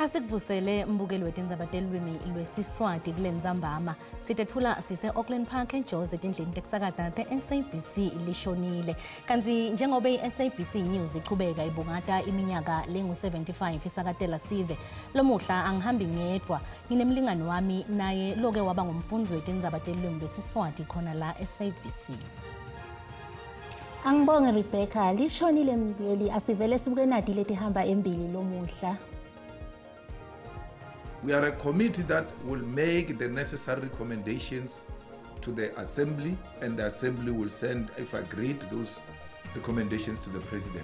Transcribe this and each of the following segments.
Asikuvusele mbukeli wetindzaba telulwimi lwesiswati kule ndzambama. Sitethula sise Auckland Park eJozi etindlini tekusakata te-SABC lishonile. Kanti njengobe i-SABC News iqhubeka ibungata iminyaka lengu-75 isakatela sive. Lomuhla angihambi ngedwa. Nginemlingani wami naye loke waba ngumfundzi wetindzaba telulwimi lwesiswati khona la SABC. Angibonge Rebecca, lishonile mbukeli asivele sibuke nati letihamba embili lomuhla. We are a committee that will make the necessary recommendations to the Assembly, and the Assembly will send, if agreed, those recommendations to the President.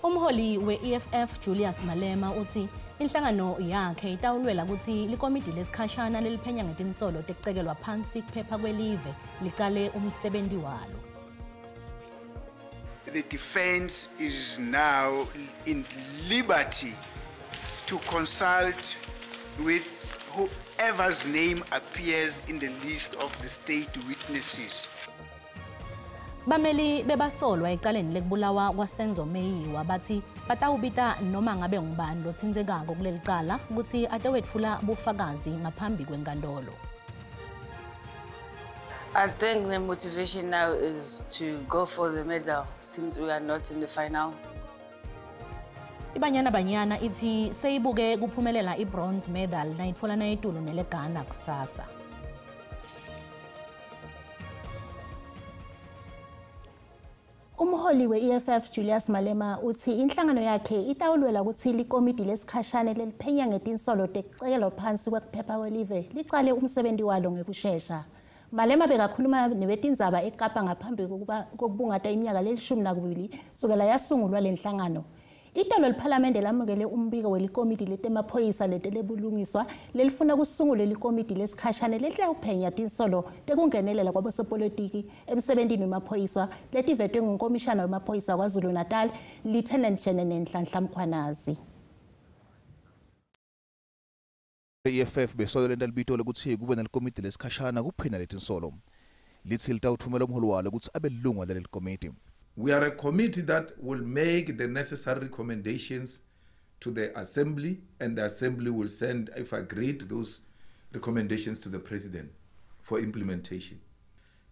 Umholi we-EFF Julius Malema uthi inhlangano yakhe itawulwela ukuthi likomiti lesikhashana leliphenya ngetinsolo tekucekelwa phansi kuphepha kwelive licale umsebenzi walo. The defense is now in liberty to consult with whoever's name appears in the list of the state witnesses. Bameli bebasolwa ecaleni lekubulawa kwaSenzo Meyiwa bathi batawubita noma ngabe ngubani lothinzekako kuleli cala ukuthi atewetfula bufakazi ngaphambi kwenkantolo. I think the motivation now is to go for the medal since we are not in the final. Banyana ithi seyibuke kuphumelela i-bronze medal nayitfola nayitulu neleGhana kusasa. Umholi we-EFF Julius Malema uthi inhlangano yakhe itawulwela ukuthi likomiti lesikhashane leliphenya ngetinsolo tekucekelwa phansi kwekuphepha kwelive licale umsebenzi walo ngekushesha. Malema bekakhuluma nebetindzaba eKapa ngaphambi kokubungata iminyaka le-12 sukela yasungulwa lenhlangano. Itolo lePhalamende lamukele umbiko welikomiti letemaphoyisa letelebulungiswa lelifuna kusungula likomiti lesikhashane lehle ukuphenya tinsolo tekungenelela kwabosopolitiki emsebenzini wemaphoyisa letivetwe ngumkomishana wemaphoyisa kwaZulu Natal Lieutenant General Nhlanhla Mkhwanazi. EFF besolelenta libito lokuthi kube nelikomiti lesikhashana kuphenya letinsolo. Lithi litawuthumela umholi walo ukuthi abe lilunga leli komiti. We are a committee that will make the necessary recommendations to the Assembly, and the Assembly will send, if agreed, those recommendations to the President for implementation.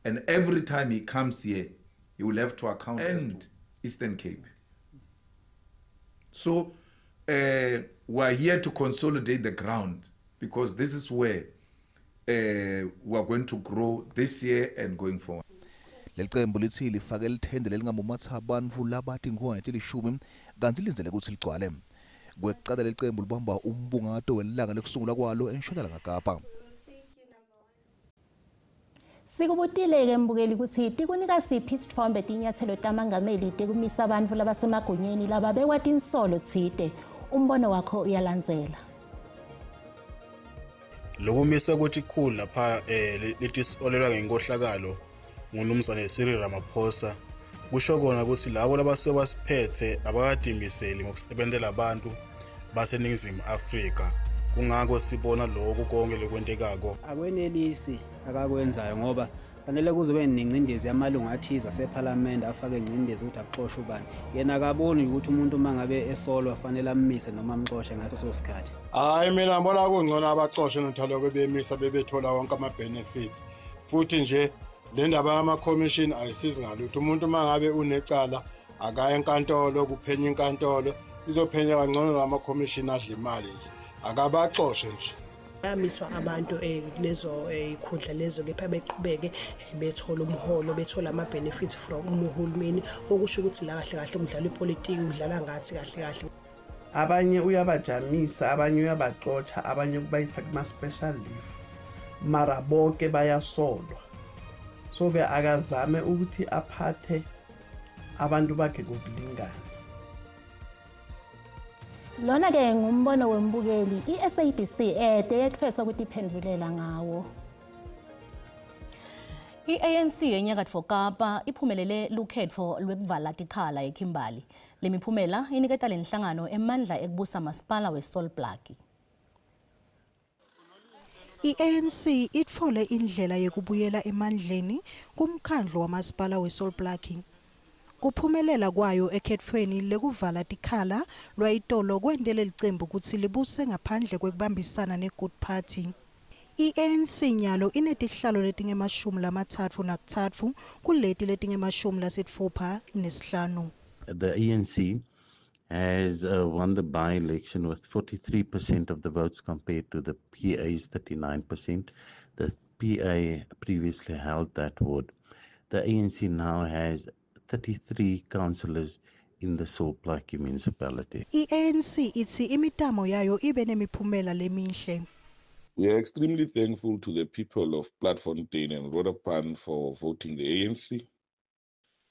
And every time he comes here, he will have to account and Eastern Cape. So we are here to consolidate the ground because this is where we are going to grow this year and going forward. Lelicembu lithi lifake lithende lelingamumatha abantu labati ngo-10 kanti linzele ukuthi ligcwale. Kwekuqala lelicembu libamba umbungato welanga lekusungula kwalo eNtshonalanga Kapa. Sikubutile-ke mbukeli ukuthi tikunika siphi isithombe tinyathelo tamangameli tekumisa abantu labasemagunyeni laba bekwatinsolo tsite. Umbono wakho uyalandzela. Lokumisa ukuthi khulu lapha letisolelwa ngenkohlakalo nguNumzane Cyril Ramaphosa kusho kona ukuthi labo labasebasiphethe abakadimiseli ngokusebenzela abantu baseNingizimu Afrika kungako sibona lokho konke lokwentekako akwenelisi akakwenzayo ngoba fanele kuzobe nengcindezi yamalungu athiza seParliament afake ingcindezi ukuthi axoxe ubani yena akaboni ukuthi umuntu mangabe esolwa fanele ammise noma amxoxe ngaso sikhathi. Hayi mina ngibona kungcono abaxoxe nothalo bebemisa bebethola wonke ama benefits futhi nje le ndaba yama-commission ayisizi ngalutho. Umuntu mangabe unecala akaya enkantolo kuphenya inkantolo izophenya kangcono lama-commission adla imali nje akabaxoshe nje. Bayamiswa abantu kulezo ikhundla lezo kepha beqhubeke bethola umholo bethola ama-benefits from uhulumeni okusho ukuthi la kahle kahle kudlala ipolitiki udlala ngathi kahle kahle. Abanye uyabajamisa abanye uyabaxoxa abanye kubayisa kuma-special leave mara bonke bayasolwa. So ke akazame ukuthi aphathe abantu bakhe ngokulingana. Lona ke ngumbono wembukeli iSABC yetfesa ukuthi iphendulela ngawo. I-ANC eNyakatfo Kapa iphumelele lukhetfo lwekuvala tikhala eKimberley. Lemiphumela iniketa lenhlangano emandla ekubusa masipala weSol Plaatje. I-ANC itfole indlela yekubuyela emandleni kumkhandlu wamasipala weSol Plaatje. Kuphumelela kwayo ekhethweni lekuvala tikhala lwayitolo kwendele licembu ukuthi libuse ngaphandle kwekubambisana neGood Party. I-ANC nyalo inetihlalo letingemashumi lamathatfu nakutsatfu kuleti letingemashumi lasitfupha nesihlanu. The ANC has won the by-election with 43% of the votes compared to the PA's 39%. The PA previously held that ward. The ANC now has 33 councillors in the Solplaatje municipality. I-ANC ithi imitamo yayo ibe nemiphumela lemihle. We are extremely thankful to the people of Platfontein and Roodepan for voting the ANC.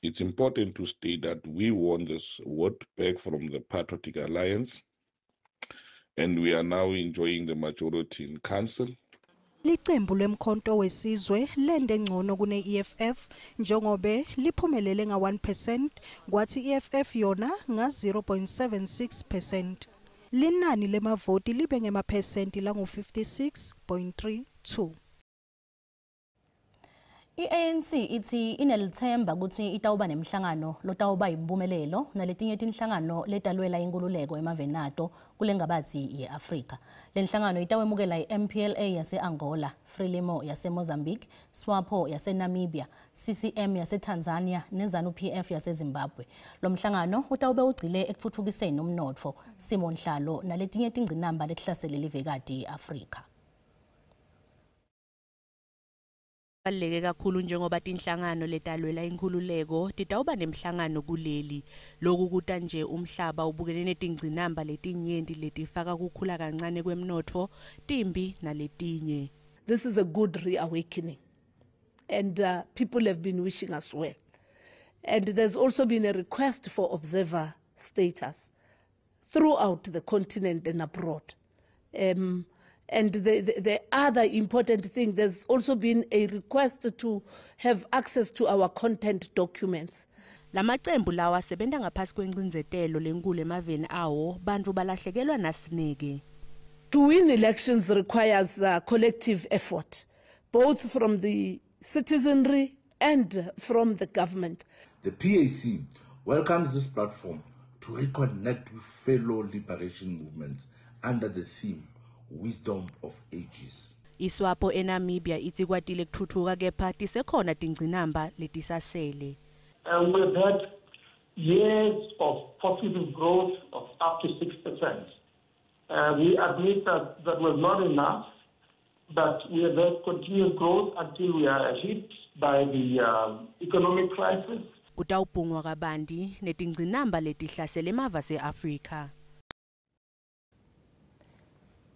It's important to state that we won this ward back from the Patriotic Alliance, and we are now enjoying the majority in council. Licembu lemkhonto wesizwe lende ngcono kune EFF njengobe liphumelele nga 1% kwathi EFF yona nga 0.76%. Linani lemavoti libe ngemaphesenti langu 56.32. I-ANC ithi inelithemba ukuthi itawuba nemhlangano lotawuba impumelelo naletinye tinhlangano letalwela inkululeko emaveni nato kulengabathi ye-Afrika. Le nhlangano itawemukela i-MPLA yase-Angola, Frelimo yase-Mozambique, SWAPO yase-Namibia, CCM yase-Tanzania neZANU-PF yase-Zimbabwe. Lo mhlangano utawube ugcile ekutfutfukiseni umnotfo, simo nhlalo naletinye tingqinamba letihlasele livekati ye-Afrika. Baleke kakhulu njengoba tinhlangano letalwela inkhululeko titawuba nemhlangano kuleli lokhu kuta nje umhlaba ubukene netingcinamba letinyenti letifaka kukhula kancane kwemnotfo timbi naletinye. This is a good reawakening, and people have been wishing us well, and there's also been a request for observer status throughout the continent and abroad. And the other important thing, there's also been a request to have access to our content documents. Lamacembu lawa sebenta ngaphasi kwengcinzetelo lenkulu emaveni awo bantfu balahlekelwa nasineke. To win elections requires collective effort, both from the citizenry and from the government. The PAC welcomes this platform to reconnect with fellow liberation movements under the theme Wisdom of Ages. ISWAPO eNamibia ithi kwatile kuthuthuka kepha tisekhona tingcinamba letisasele. We've had years of positive growth of up to 6%. We admit that that was not enough, but we have had continued growth until we are hit by the economic crisis. Kutawubhungwa kabanti netingcinamba letihlasele emava se-Afrika.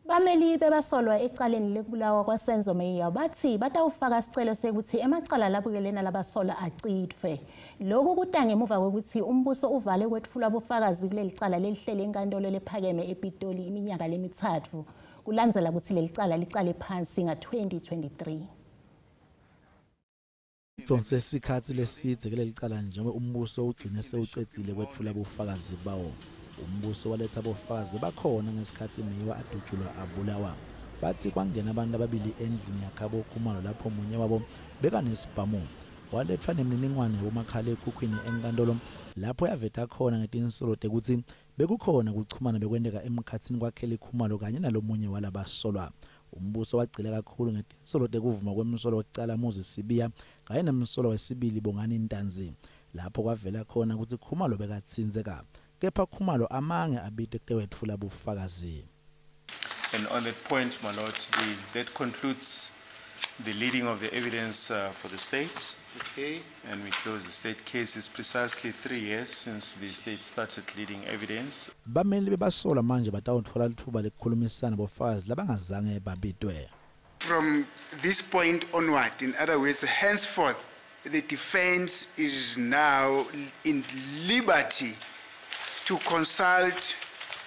Bameli bebasolwa ecaleni lekubulawa kwaSenzo Meya bathi batawufaka isicelo sekuthi emacala labukelena labasolwa acithwe. Lokhu kuta ngemuva kokuthi umbuso uvale kwetfula bufakazi kuleli cala lelihlele enkantolo lephakeme ePitoli iminyaka lemithathu kulandzela ukuthi leli cala licale phansi nga-2023. Donse sikhathi lesidze kuleli cala njengoba umbuso ugcine sewucedzile kwetfula bufakazi bawo. Umbuso waletha abofakazi bebakhona ngesikhathi Meya adutshulwa abulawa. Bathi kwangena abantu ababili endlini yakhabo Khumalo lapho munye wabo beka nesibhamu. Walethwa nemininingwane yomakhala ekhukhwini enkantolo lapho yaveta khona ngetinsolo ukuthi bekukhona ukuchumana bekwendeka emkhathini kwakhele Khumalo kanye nalomunye walabasolwa. Umbuso wagcila kakhulu ngetinsolo tekuvuma kwemsolo wecala Moses Sibiya kanye nemsolo wesibili Bongani Ntanzi. Lapho kwavela khona ukuthi Khumalo bekatsinzeka. Kepha Khumalo amange abite kutewetfula bufakazi. And on that point, my lord, that concludes the leading of the evidence for the state. Okay. And we close the state case. It's precisely 3 years since the state started leading evidence. Bameli bebasola manje batawutfola lithuba lekukhulumisana bofakazi labangazange babitwe. From this point onward, in other words, henceforth, the defense is now in liberty to consult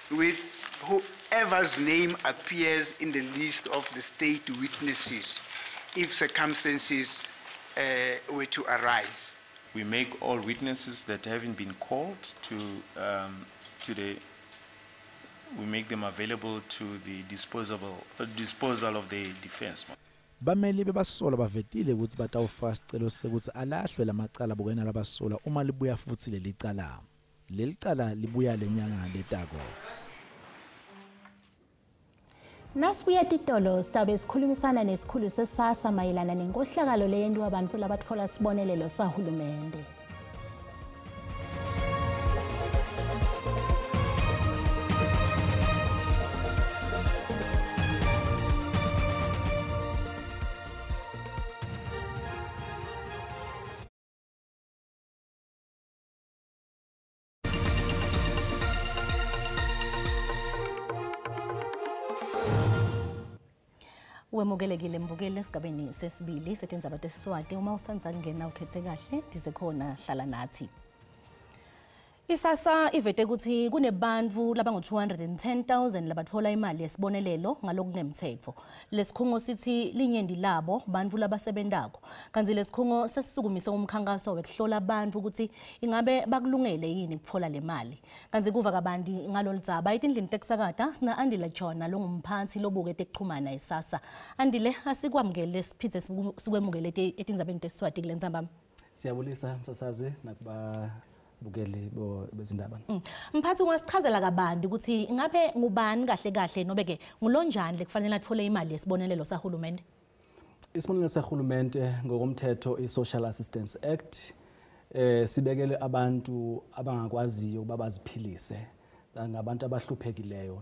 with whoever's name appears in the list of the state witnesses if circumstances were to arise. We make all witnesses that haven't been called we make them available to the disposal of the defense. bameli bebasola bavetile ukuthi batawufaka isicelo sekuthi alahlwe lamacala bukena labasola uma libuya futhi leli cala libuya lenyanga letako. Nasibuya titolo sitabe sikhulumisana nesikhulu sesasa mayelana nenkohlakalo leyentu abantu labatfola sibonelelo sahulumende. Wemukelekile mbukeli esigabeni sesibili setindzaba tesiswati uma usanza kungena ukhethe kahle dize khona hlala nathi. Isasa ivete ukuthi kunebantu labangu-210,000 labatfola imali yesibonelelo ngalokungemthetho. Lesikhungo sithi linyendi labo bantu labasebentako. Kanti lesikhungo sesisukumise umkhankaso wekuhlola abantu ukuthi ingabe bakulungele yini ukutfola le mali. Kanti kuva kabanti ngalolidzaba etindlini tekusakata sina Andile Jona longumphansi lobuke tekuchumana isasa. Andile asikwamukele siphithe sikwemukele etindzabeni tesiswati kule ndzamba. Siyabulisa msasazi nakuba bukeli bezindaba. Mphathi ungasichazela kabanti ukuthi ngabe ngubani kahle nobeke ngulonjani lekufanele atfole imali yesibonelelo sahulumende? Isibonelelo sahulumende ngokomthetho i-Social Assistance Act sibekele abantu abangakwaziyo ukuba baziphilise ngabantu abahluphekileyo.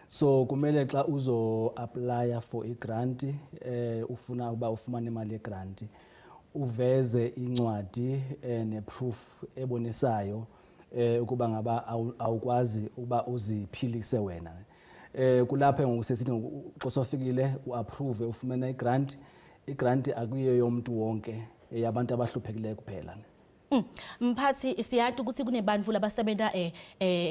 So kumele xa uzo apply for i-grant ufuna ukuba ufumane imali ye-grant uveze incwadi ne-proof ebonisayo ukuba ngaba awukwazi ukuba uziphilise wena. Kulapha ngokusesithi ngosofikile uapprove ufumene i-grant. I-grant akuyiyo yomuntu wonke yabantu abahluphekileyo kuphela. Mphathi siyati ukuthi kunebantu labasebenta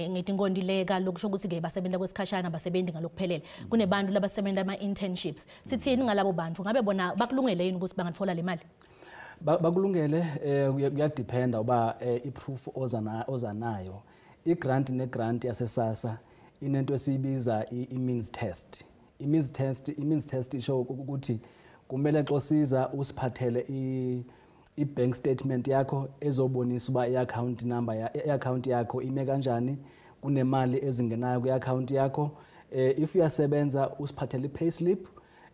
ngetingondileka lokusho ukuthi ke basebenta kwesikhashana basebenzi ngalokuphelele. Kunebantu labasebenta ama-internships. Sithini ngalabo bantu? Ngabe bona bakulungele yini ukuthi bangatfola le mali? Bakulungele kuyadependa uba i-proof ozanayo. I-grant ne-grant yasesasa inento esiyibiza i-means test. I-means test isho ukuthi kumele xa usiza usiphathele i-bank statement yakho ezobonisa uba i-account number i-account yakho ime kanjani, kunemali ezingenayo kwi-account yakho. If uyasebenza usiphathele i-payslip,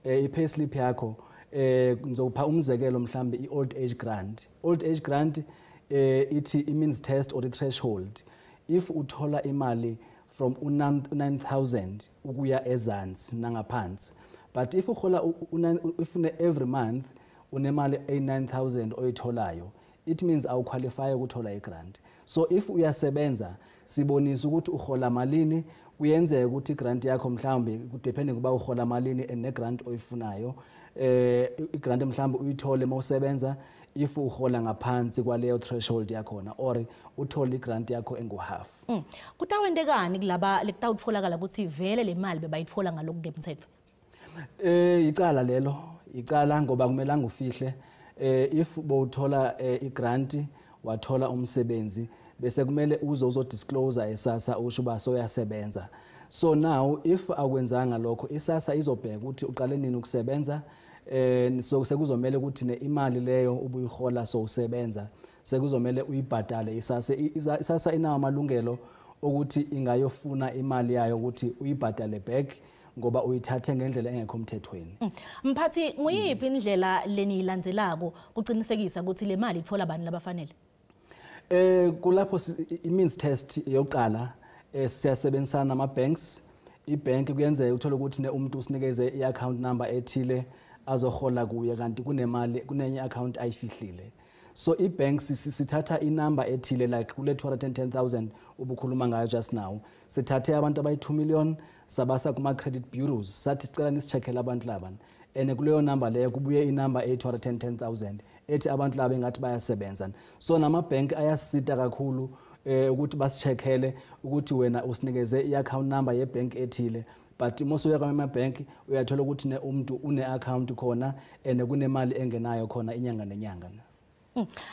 i-payslip yakho ngizopha umzekelo mhlambe i-old age grant. Old age grant ithi i-means test or i-threshold. If uthola imali from 9,000 ukuya ezansi nangaphansi, but if uhola every month unemali 9,000 oyitholayo, it means awuqualify ukuthola i-grant. So if uyasebenza sibonisa ukuthi uhola malini, kuyenzeka ukuthi i-grant yakho mhlambe depending kuba uhola malini ne-grant oyifunayo, i-grant mhlambe uyithole mawusebenza if uhola ngaphansi kwaleyo threshold yakhona or uthole i-grant yakho engu-half. Kutawendekani kulaba lekutawutfolakala ukuthi vele le mali bebayitfola ngalokungemthetho? Icala lelo, icala ngoba kumelanga ufihle. If bowuthola i-grant wathola umsebenzi bese kumele uzodisclose esasa usho uba soyasebenza. So now if akwenzanga lokho isasa izobheka ukuthi uqale nini ukusebenza, so sekuzomela ukuthi imali leyo ubuyihola so usebenza sekuzomela uyibhadale isasa inawo amalungelo ukuthi ingayofuna imali yayo ukuthi uyibhadale back ngoba uyithathe ngendlela engekho emthethweni. Mphathi nguyiphi indlela leniyilandzelako kuqinisekisa ukuthi le mali itfola abantu labafanele? Kulapho i-means test yokuqala siyasebenzisana nama-banks. I-bank kuyenzeka uthole ukuthi umuntu usinikeze i-account number ethile azohola kuye kanti kunemali kunenye account ayifihlile. So i-banks sithatha inumber ethile like kule 210,000 ubukhuluma ngayo just now. Sithathe abantu abayi-2 million sabasa kuma-credit bureaus sathi sicela nisicheckele abantu laba. And kuleyo number leyo kubuye inumber eyi-210,000 ethi abantu laba engathi bayasebenza. So nama-bank ayasita kakhulu ukuthi basicheckele ukuthi wena usinikeze i-account number ye-bank ethile. But most uya kwama-bank uyathola ukuthi umuntu une-account khona and kunemali engenayo khona inyanga nenyanga.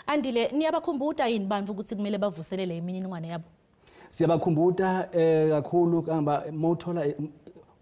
Andile, niyabakhumbuta yini bantu ukuthi kumele bavuselele imininingwane yabo? Siyabakhumbuta kakhulu kamba mawuthola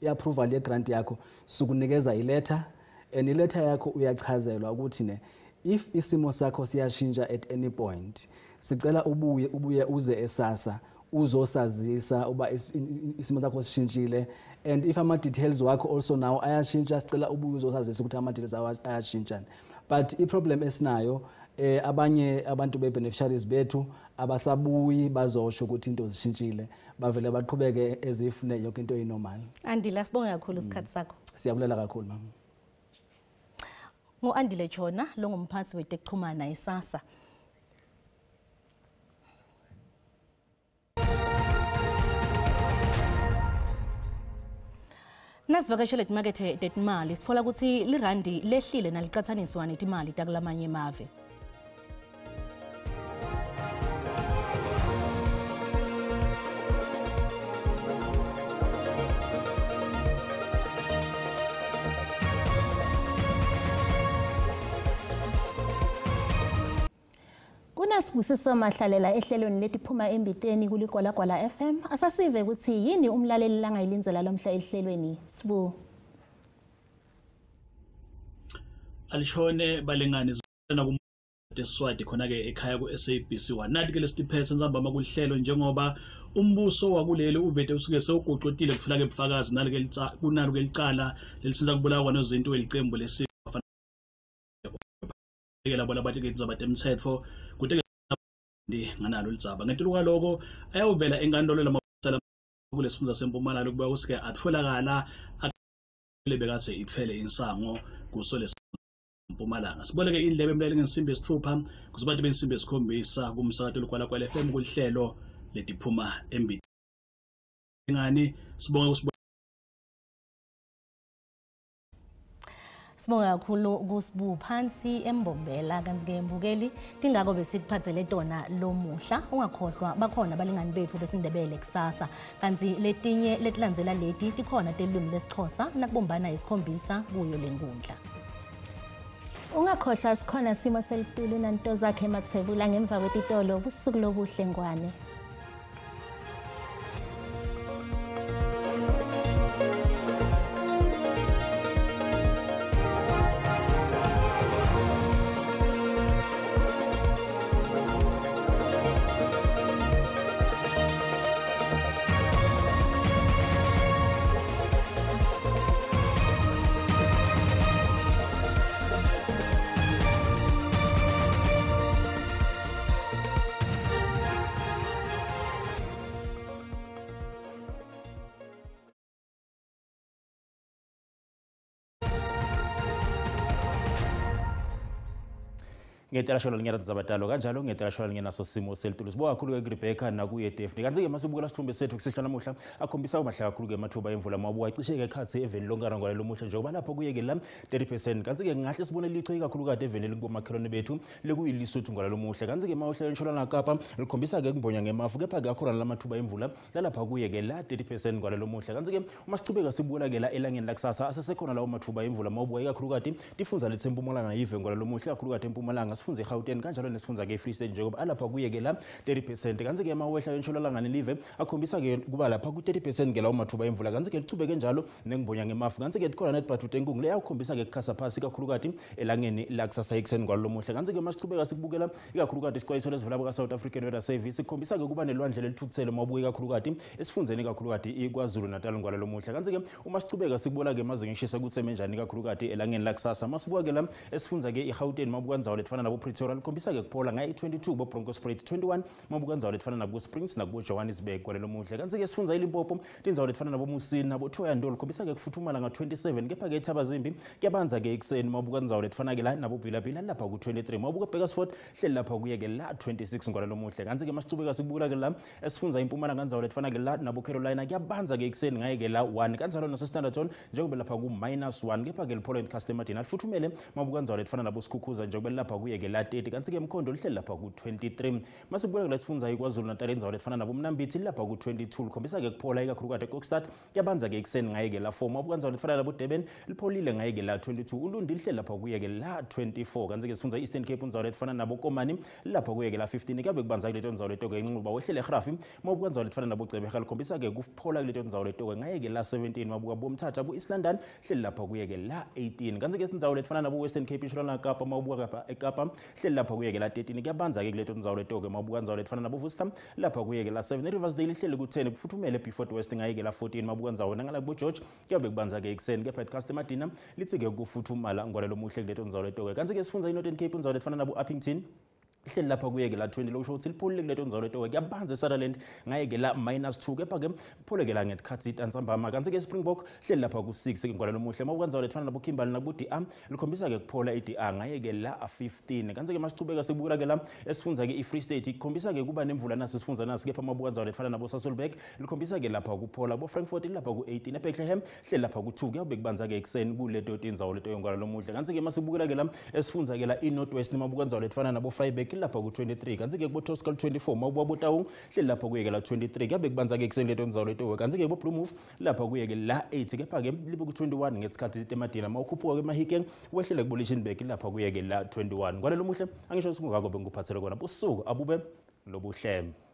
i-approval ye-grant yakho sukunikeza i-letter and iletha yakho uyachazelwa ukuthi ne if isimo sakho siyashintsha at any point sicela ubuye uze esasa uzosazisa uba isimo sakho sishintshile, and if ama details wakho also now ayashintsha sicela ubuye uzosazisa ukuthi ama details ayashintsha. But I problem esinayo abanye abantu be-beneficiaries bethu abasabuyi bazosho ukuthi into zishintshile, bavele baqhubeke as if yonke into inormal. Andile, sibonge kakhulu isikhathi sakho. Siyabulela kakhulu mama. Ngo-Andile Chona lo ngumphathi weTekuxhumana iSASSA. Nasivakashele emakethe tetimali sitfola ukuthi lirandi lehlile nalicathaniswa netimali takulamanye emave. Kunasibusiso Mahlalela ehlelweni letiphuma embiteni kuligwalagwala FM. Asasive ukuthi yini umlaleli langayilinzela lomhla ehlelweni. Sibu. Alishone balengane zona kuMteswati khona ke ekhaya ku SABC 1. Nathi ke lesiphethe nzambama kuhlelo njengoba umbuso wakuleli uvete usuke sewugoqotile kufuna ke ubufakazi kunalo ke licala lelisinza kubulawa nozinto elicembu lesi labo bathi ke zabathe umthetho kuthi nganalo lidzaba ngetuluka lokho ayawuvela enkantolo lamaphoyisa kulesifundza seMpumalanga kuba usike atfolakala lebekase itfele insango kusole Mpumalanga. Siboleke indlebe emlaleli ngensimbi yesithupha kuzibantu bensimbi yesikhombisa kumsakato lokwala FM kuhlelo letiphuma embiteni. Ngani sibonga Sibonga kakhulu kuSibu phansi embombela kanti ke mbukeli tingako besikuphathele tona lomuhla ungakhohlwa bakhona balingani bethu besindebele kusasa kanti letinye letilandzela leti tikhona telwimi lesixhosa nakubombana isikhombisa kuyo lenkundla. Ungakhohlwa sikhona simo selitulu nanto zakhe emathebula ngemva kwetitolo busuku lobuhle ngwane. Ngetelasholo lingena zabatalo kanjalo ngetelasholo lingena sosimo selitulu siboka kakhulu ke Rebecca nakuye Daphne kanti ke masibukela sithombe sethu kusehla namuhla akhombisa umahlaka kakhulu ke mathuba emvula mabuka cishe ke khathi eveni lonkarangwala lomuhla njengoba lapha kuye ke la 30% kanti ke ngahle sibone lichwe kakhulu kade eveni likubomakhelwane bethu lekuyiliSuthu ngwala lomuhla kanti ke mawuhla entshonalanga Kapa likhombisa ke kumbonya ngemafu kepha ke akhona lamathuba emvula lalapha kuye ke la 30% ngwala lomuhla kanti ke uma sichubeka sibukela ke la elangeni lakusasa asesekhona lawo mathuba emvula mabuka kakhulu kade tifunza leThempumalanga yive ngwala lomuhla kakhulu kade eMpumalanga sifunze eGauteng kanjalo nesifunza ke eFree State njengoba alapha kuye ke la 30% kanti ke mawehla entshonalanga nelive akhombisa ke kuba lapha ku 30% ke lawo mathuba emvula kanti ke lichubeke njalo nengibonya ngemafu kanti ke khona netbathu tenkungu le yakhombisa ke kukhasa phasi kakhulu kade elangeni lakusasa ekseni ngwalo lomuhla kanti ke masichubeka sikubukela ikakhulu kade isixwayiso lesivela kwa South African Weather Service ikhombisa ke kuba nelwandle lelithukuthele mabuke kakhulu kade esifunzeni kakhulu kade iKwaZulu Natal ngwalo lomuhla kanti ke uma sichubeka sikubola ke mazinga ngishisa kutseme njani kakhulu kade elangeni lakusasa masibuka ke la esifunza ke iGauteng mabuka nzawo lefana nabo Pretoria likhombisa ke kuphola ngayi 22 bo Bronkhortspruit 21 mabuka nzawo lefana nabo Springs nakubo Johannesburg kwalo lomuhla kanti ke sifunza iLimpopo tinzawo lefana nabo Musini nabo Thohoyandou likhombisa ke kufuthumala nga 27 kepha ke eThabazimbi kuyabanza ke ekseni mabuka nzawo lefana ke la nabo Bhilabhila lapha ku 23 mabuka Bakersford hleli lapha kuye ke la 26 kwalo lomuhla kanti ke masicubeka sikubukela ke la esifunza iMpumalanga nzawo lefana ke la nabo Carolina kuyabanza ke ekseni ngaye ke la 1 kanjalo no Standerton njengoba lapha ku -1 kepha ke liPortland Customer Dina lifuthumele mabuka nzawo lefana nabo Sikhukhuza njengoba lapha kuye kuyeke la 30 kanti ke Mkhondo lihleli lapha ku 23 masibuka kula sifundza iKwaZulu Natal indzawo lefana nabo Mnambithi lapha ku 22 likhombisa ke kuphola ikakhulukazi eKokstad yabanza ke ekseni ngayeke la 4 mabuka indzawo lefana nabo Durban lipholile ngayeke la 22 uLundi lihleli lapha kuyeke la 24 kanti ke sifundza Eastern Cape indzawo lefana nabo Komani lapha kuyeke la 15 kabe kubanza kuleto indzawo letoko inxuba wehlele eGrafi mabuka indzawo lefana nabo Gcebeka likhombisa ke kuphola kuleto indzawo letoko ngayeke la 17 mabuka bomthatha ku East London hleli lapha kuyeke la 18 kanti ke indzawo lefana nabo Western Cape Shona Kapa mabuka kapha eKapa hleli lapha kuyeke la 13 kuyabanza ke kuleto indzawo letoko mabuka indzawo lefana nabo Worcester lapha kuyeke la 7 Riversdale hleli ku 10 kufuthumele Beaufort West ngayeke la 14 mabuka indzawo nangala bo George kuyabe kubanza ke ekseni ke Podcast Madina lithi ke kufuthumala ngwalelo muhle kuleto indzawo letoko kanti ke sifundza iNorthern Cape indzawo lefana nabo Uppington hleli lapha kuyeke la 20 lo shothi lipholile kuleto indzawo letoko kuyabanza eSutherland ngayeke la -2 kepha ke pholeke la ngetikhatsi Ntsambama kanti ke Springbok hleli lapha ku 6 ngwalelo muhle mabuka indzawo lefana nabo Kimberley nabo DA likhombisa ke kuphola iDA ngayeke la 15 kanti ke masichubeka sikubukela ke la esifundza ke iFree State ikhombisa ke kuba nemvula nasi sifundza nasi kepha mabuka indzawo lefana nabo Sasolburg likhombisa ke lapha kuphola bo Frankfurt lapha ku 18 eBethlehem hleli lapha ku 2 kuyabe kubanza ke ekseni kuleto indzawo leto ngwalelo muhle kanti ke masibukela ke la esifundza ke la iNorthwest mabuka indzawo lefana nabo Vryburg lapha ku 23 kanti ke kubo Toscal 24 mabuka boTaung hleli lapha kuyeke la 23 kuyabe kubanza ke ekseni leto indzawo leto kanti ke bo Blue Move lapha kuyeke la 8 kepha ke libe ku 21 ngesikhathi eMadina mawukhuphuka ke Mahikeng wehlele ku Lichtenburg lapha kuyeke la 21 kwalelo muhle angisho sikungako bengikuphathele kona busuku abube lobuhleme